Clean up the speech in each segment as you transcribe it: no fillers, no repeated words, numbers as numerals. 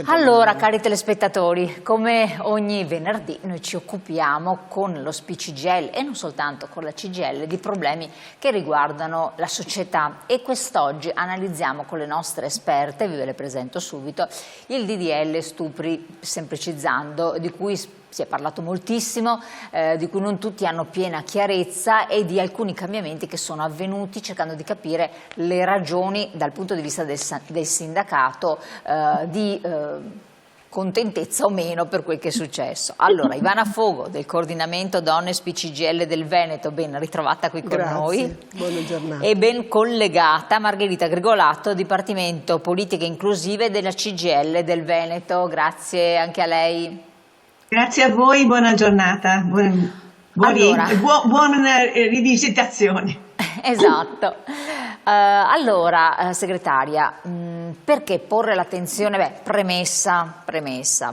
Allora, cari telespettatori, come ogni venerdì noi ci occupiamo con lo SPCGL e non soltanto con la CGIL di problemi che riguardano la società, e quest'oggi analizziamo con le nostre esperte, ve le presento subito, il DDL Stupri, semplicizzando, di cui si è parlato moltissimo, di cui non tutti hanno piena chiarezza, e di alcuni cambiamenti che sono avvenuti, cercando di capire le ragioni dal punto di vista del sindacato di contentezza o meno per quel che è successo. Allora, Ivana Fogo del coordinamento Donne SPCGL del Veneto, ben ritrovata qui con noi. Buona giornata. E ben collegata Margherita Grigolato, Dipartimento Politiche Inclusive della CGIL del Veneto. Grazie anche a lei. Grazie a voi, buona giornata, buone rivisitazioni. Esatto. Allora, segretaria, perché porre l'attenzione? Premessa,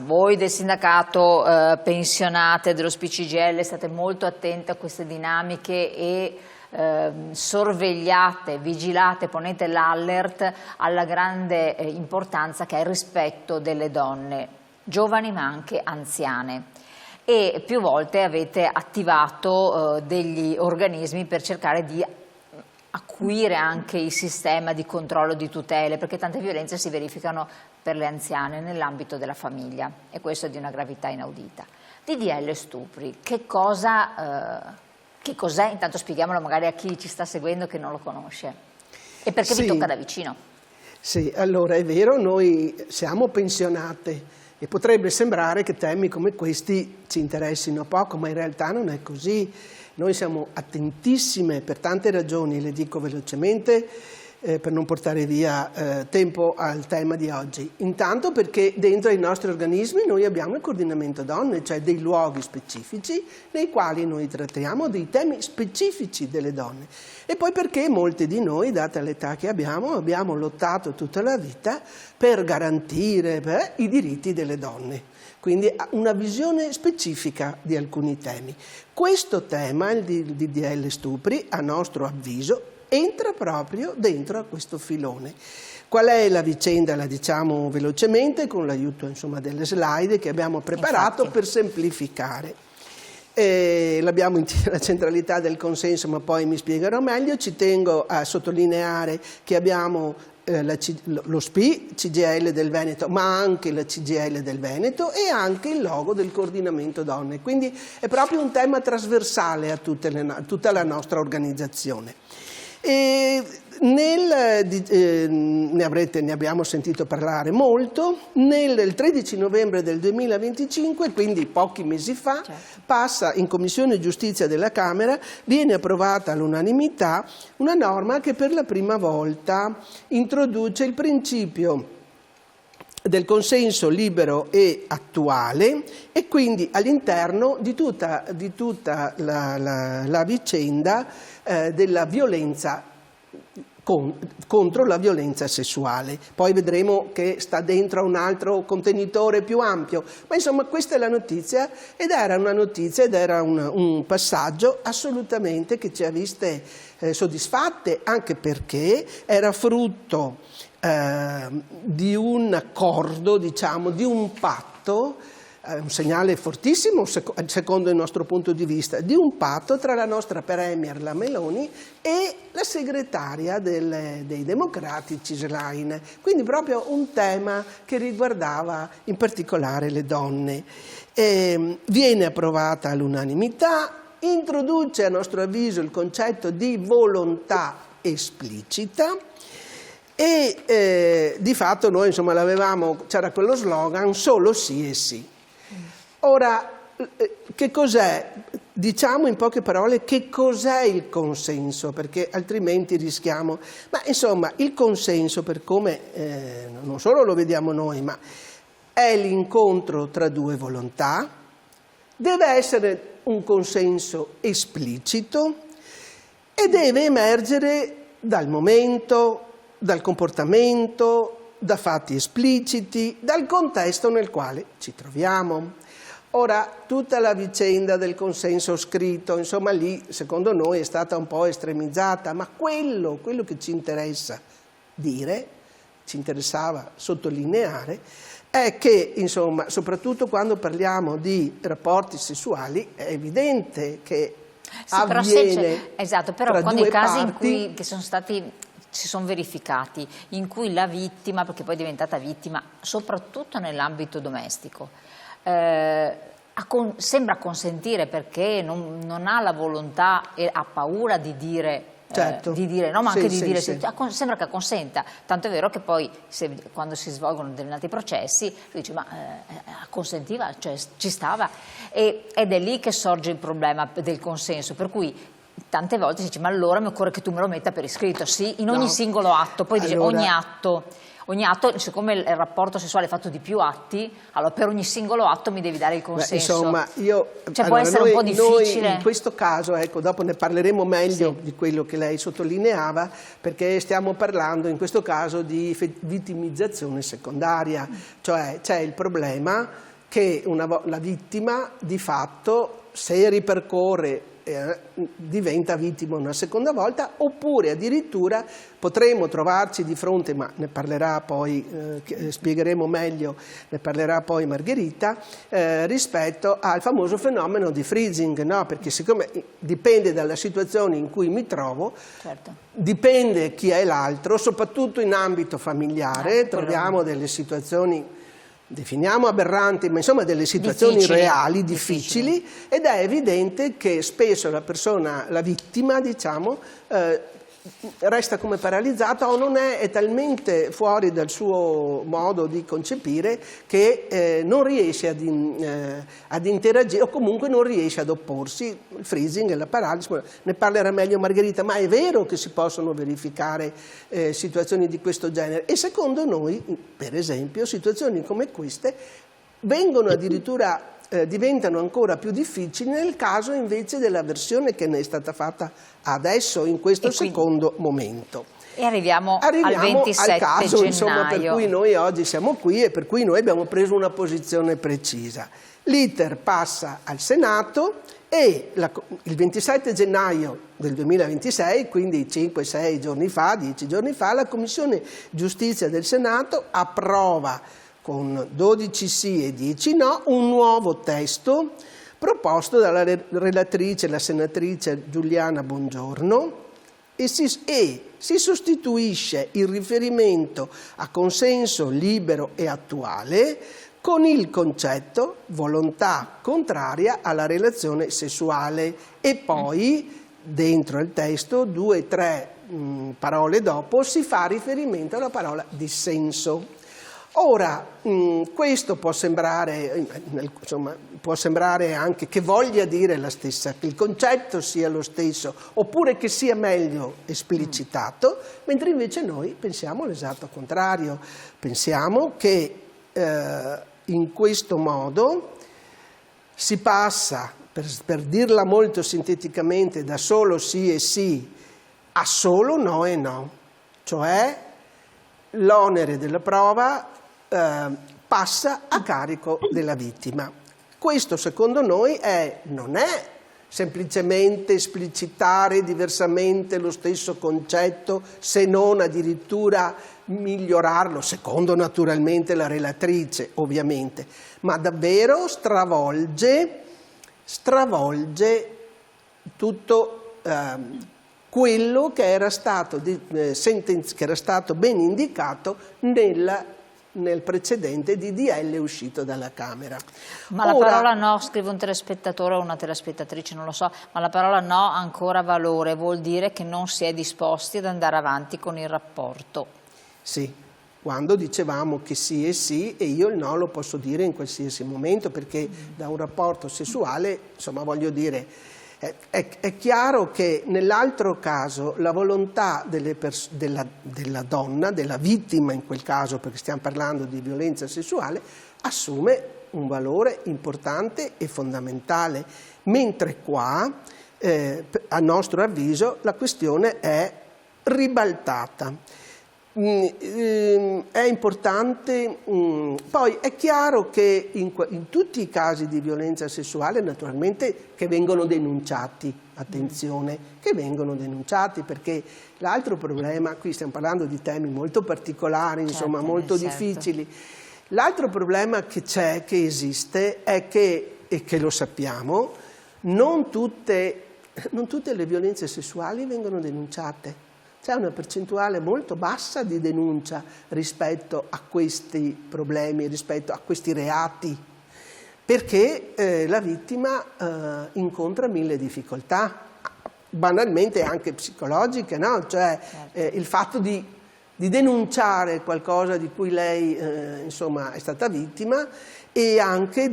voi del sindacato pensionate dello SPCGL state molto attente a queste dinamiche e sorvegliate, vigilate, ponete l'allert alla grande importanza che ha il rispetto delle donne, giovani ma anche anziane, e più volte avete attivato degli organismi per cercare di acuire anche il sistema di controllo di tutele, perché tante violenze si verificano per le anziane nell'ambito della famiglia, e questo è di una gravità inaudita. DDL Stupri, che cos'è? Intanto spieghiamolo magari a chi ci sta seguendo che non lo conosce, e perché vi tocca da vicino. Sì, allora è vero, noi siamo pensionate e potrebbe sembrare che temi come questi ci interessino poco, ma in realtà non è così. Noi siamo attentissime per tante ragioni, le dico velocemente per non portare via tempo al tema di oggi. Intanto perché dentro ai nostri organismi noi abbiamo il coordinamento donne, cioè dei luoghi specifici nei quali noi trattiamo dei temi specifici delle donne. E poi perché molti di noi, data l'età che abbiamo lottato tutta la vita per garantire i diritti delle donne. Quindi una visione specifica di alcuni temi. Questo tema, il DDL Stupri, a nostro avviso, entra proprio dentro a questo filone. Qual è la vicenda? La diciamo velocemente con l'aiuto delle slide che abbiamo preparato per semplificare. L'abbiamo in la centralità del consenso, ma poi mi spiegherò meglio. Ci tengo a sottolineare che abbiamo lo SPI, CGIL del Veneto, ma anche la CGIL del Veneto e anche il logo del coordinamento donne. Quindi è proprio un tema trasversale a tutta la nostra organizzazione. Ne abbiamo sentito parlare molto. Il 13 novembre del 2025, quindi pochi mesi fa, passa in Commissione Giustizia della Camera, viene approvata all'unanimità una norma che per la prima volta introduce il principio del consenso libero e attuale, e quindi all'interno di tutta la vicenda della violenza contro la violenza sessuale. Poi vedremo che sta dentro a un altro contenitore più ampio, ma insomma questa è la notizia, ed era un passaggio assolutamente che ci ha viste soddisfatte, anche perché era frutto di un accordo, di un patto, un segnale fortissimo secondo il nostro punto di vista, di un patto tra la nostra Premier, la Meloni, e la segretaria dei Democratici, Schlein. Quindi proprio un tema che riguardava in particolare le donne. Viene approvata all'unanimità, introduce a nostro avviso il concetto di volontà esplicita, e di fatto noi c'era quello slogan solo sì e sì. Ora, che cos'è? Diciamo in poche parole che cos'è il consenso, perché altrimenti rischiamo. Ma insomma, il consenso, per come non solo lo vediamo noi, ma è l'incontro tra due volontà, deve essere un consenso esplicito e deve emergere dal momento, dal comportamento, da fatti espliciti, dal contesto nel quale ci troviamo. Ora, tutta la vicenda del consenso scritto, lì secondo noi è stata un po' estremizzata, ma quello che ci interessa dire ci interessava sottolineare è che, insomma, soprattutto quando parliamo di rapporti sessuali, è evidente che avviene esatto, però tra quando due i casi in parti, cui che sono stati si sono verificati, in cui la vittima, perché poi è diventata vittima, soprattutto nell'ambito domestico, sembra consentire perché non ha la volontà e ha paura di dire, certo, no, ma anche di dire, sì. Sembra che consenta, tanto è vero che poi quando si svolgono determinati processi lui dice ma consentiva, cioè ci stava, ed è lì che sorge il problema del consenso, per cui tante volte si dice ma allora mi occorre che tu me lo metta per iscritto, sì, in ogni singolo atto, poi dice ogni atto, siccome il rapporto sessuale è fatto di più atti, allora per ogni singolo atto mi devi dare il consenso. Insomma, può essere un po' difficile. Noi in questo caso, ecco, dopo ne parleremo meglio di quello che lei sottolineava, perché stiamo parlando in questo caso di vittimizzazione secondaria, cioè c'è il problema che la vittima di fatto, se ripercorre, diventa vittima una seconda volta, oppure addirittura potremo trovarci di fronte, ma ne parlerà poi, spiegheremo meglio, ne parlerà poi Margherita, rispetto al famoso fenomeno di freezing, no? Perché siccome dipende dalla situazione in cui mi trovo, certo, dipende chi è l'altro, soprattutto in ambito familiare, troviamo delle situazioni, definiamo aberranti, ma insomma delle situazioni reali, difficili, ed è evidente che spesso la vittima, diciamo, resta come paralizzata o non è talmente fuori dal suo modo di concepire che non riesce ad interagire o comunque non riesce ad opporsi. Il freezing e la paralisi, ne parlerà meglio Margherita, ma è vero che si possono verificare situazioni di questo genere e secondo noi, per esempio, situazioni come queste vengono addirittura diventano ancora più difficili nel caso invece della versione che ne è stata fatta adesso in questo secondo momento. E arriviamo al 27 al caso, gennaio. insomma, per cui noi oggi siamo qui e per cui noi abbiamo preso una posizione precisa. L'iter passa al Senato e il 27 gennaio del 2026, quindi 5-6 giorni fa, 10 giorni fa, la Commissione Giustizia del Senato approva con 12 sì e 10 no, un nuovo testo proposto dalla relatrice, la senatrice Giuliana Bongiorno, e si sostituisce il riferimento a consenso libero e attuale con il concetto volontà contraria alla relazione sessuale e poi dentro il testo 2 o 3 parole dopo si fa riferimento alla parola dissenso. Ora, questo può sembrare, insomma, può sembrare anche che voglia dire la stessa, che il concetto sia lo stesso, oppure che sia meglio esplicitato, mentre invece noi pensiamo l'esatto contrario. Pensiamo che in questo modo si passa, per dirla molto sinteticamente, da solo sì e sì a solo no e no, cioè l'onere della prova passa a carico della vittima. Questo secondo noi non è semplicemente esplicitare diversamente lo stesso concetto, se non addirittura migliorarlo, secondo naturalmente la relatrice ovviamente, ma davvero stravolge tutto quello che era stato ben indicato nel precedente DDL uscito dalla Camera. Ma la parola no, scrive un telespettatore o una telespettatrice, non lo so, ma la parola no ha ancora valore, vuol dire che non si è disposti ad andare avanti con il rapporto. Sì, quando dicevamo che sì è sì e io il no lo posso dire in qualsiasi momento, perché da un rapporto sessuale, insomma, voglio dire, è chiaro che nell'altro caso la volontà della donna, della vittima in quel caso, perché stiamo parlando di violenza sessuale, assume un valore importante e fondamentale, mentre qua, a nostro avviso, la questione è ribaltata. È importante, poi è chiaro che in tutti i casi di violenza sessuale naturalmente che vengono denunciati, attenzione, che vengono denunciati, perché l'altro problema, qui stiamo parlando di temi molto particolari, insomma molto difficili, l'altro problema che c'è, che esiste, è che, e che lo sappiamo, non tutte le violenze sessuali vengono denunciate. C'è una percentuale molto bassa di denuncia rispetto a questi problemi, rispetto a questi reati, perché la vittima incontra mille difficoltà, banalmente anche psicologiche, no? Cioè il fatto di denunciare qualcosa di cui lei insomma, è stata vittima, e anche,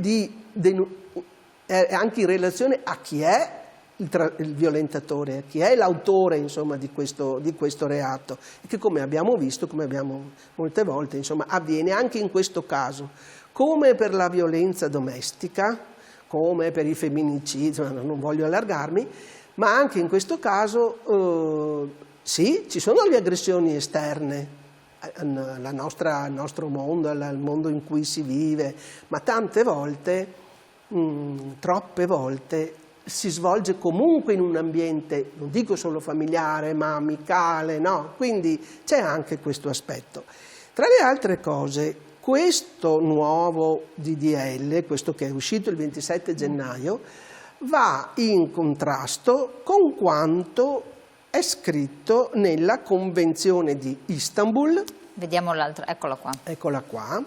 anche in relazione a chi è il violentatore, chi è l'autore insomma, di questo reato, e che come abbiamo visto, come abbiamo molte volte, insomma, avviene anche in questo caso, come per la violenza domestica, come per i femminicidi, insomma, non voglio allargarmi, ma anche in questo caso sì, ci sono le aggressioni esterne al nostro mondo, al mondo in cui si vive, ma tante volte, troppe volte, si svolge comunque in un ambiente, non dico solo familiare, ma amicale, no? Quindi c'è anche questo aspetto. Tra le altre cose, questo nuovo DDL, questo che è uscito il 27 gennaio, va in contrasto con quanto è scritto nella Convenzione di Istanbul. Vediamo l'altra, eccola qua. Eccola qua.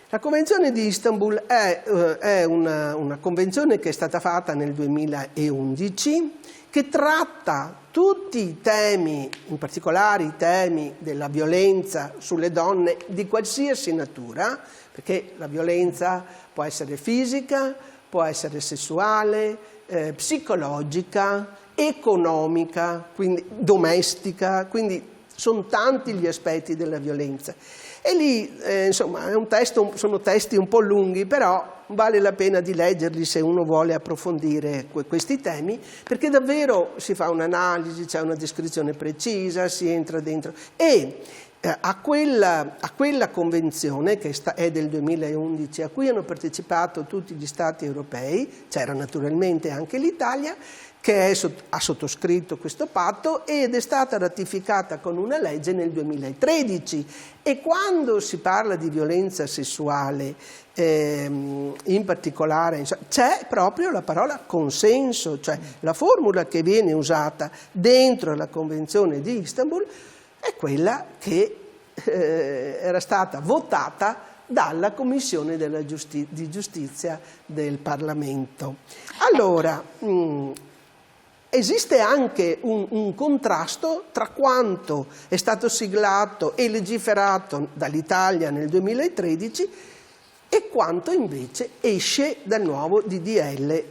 La Convenzione di Istanbul è una convenzione che è stata fatta nel 2011, che tratta tutti i temi, in particolare i temi della violenza sulle donne di qualsiasi natura, perché la violenza può essere fisica, può essere sessuale, psicologica, economica, quindi domestica, quindi sono tanti gli aspetti della violenza. E lì, insomma, sono testi un po' lunghi, però vale la pena di leggerli se uno vuole approfondire questi temi, perché davvero si fa un'analisi, c'è una descrizione precisa, si entra dentro. E a quella convenzione, che è del 2011, a cui hanno partecipato tutti gli Stati europei, c'era naturalmente anche l'Italia, che ha sottoscritto questo patto ed è stata ratificata con una legge nel 2013. E quando si parla di violenza sessuale, in particolare, c'è proprio la parola consenso, cioè la formula che viene usata dentro la Convenzione di Istanbul è quella che era stata votata dalla Commissione di Giustizia del Parlamento. Allora, esiste anche un contrasto tra quanto è stato siglato e legiferato dall'Italia nel 2013 e quanto invece esce dal nuovo DDL,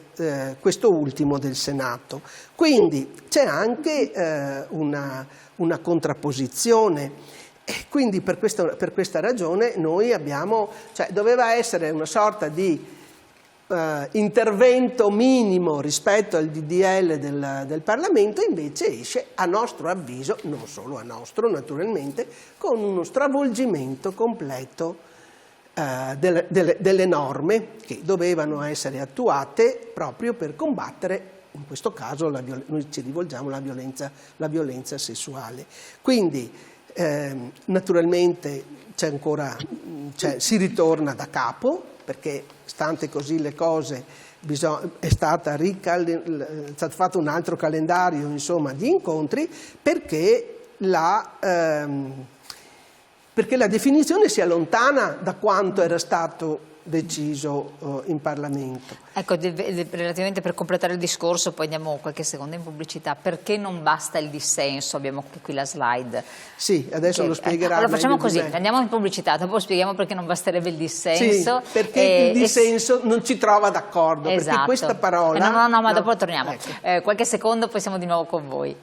questo ultimo del Senato. Quindi c'è anche una contrapposizione. E quindi per questa ragione noi abbiamo, cioè doveva essere una sorta di intervento minimo rispetto al DDL del Parlamento, invece esce, a nostro avviso, non solo a nostro naturalmente, con uno stravolgimento completo delle norme che dovevano essere attuate proprio per combattere, in questo caso noi ci rivolgiamo alla violenza sessuale. Quindi naturalmente si ritorna da capo, perché stante così le cose è stato fatto un altro calendario, insomma, di incontri, perché la definizione si allontana da quanto era stato deciso in Parlamento. Ecco, relativamente, per completare il discorso, poi andiamo qualche secondo in pubblicità, perché non basta il dissenso? Abbiamo qui la slide. Sì, adesso lo spiegherà. Allora facciamo così, andiamo in pubblicità, dopo spieghiamo perché non basterebbe il dissenso. Sì, perché il dissenso non ci trova d'accordo, esatto. Perché questa parola... No, ma dopo torniamo. Ecco. Qualche secondo, poi siamo di nuovo con voi.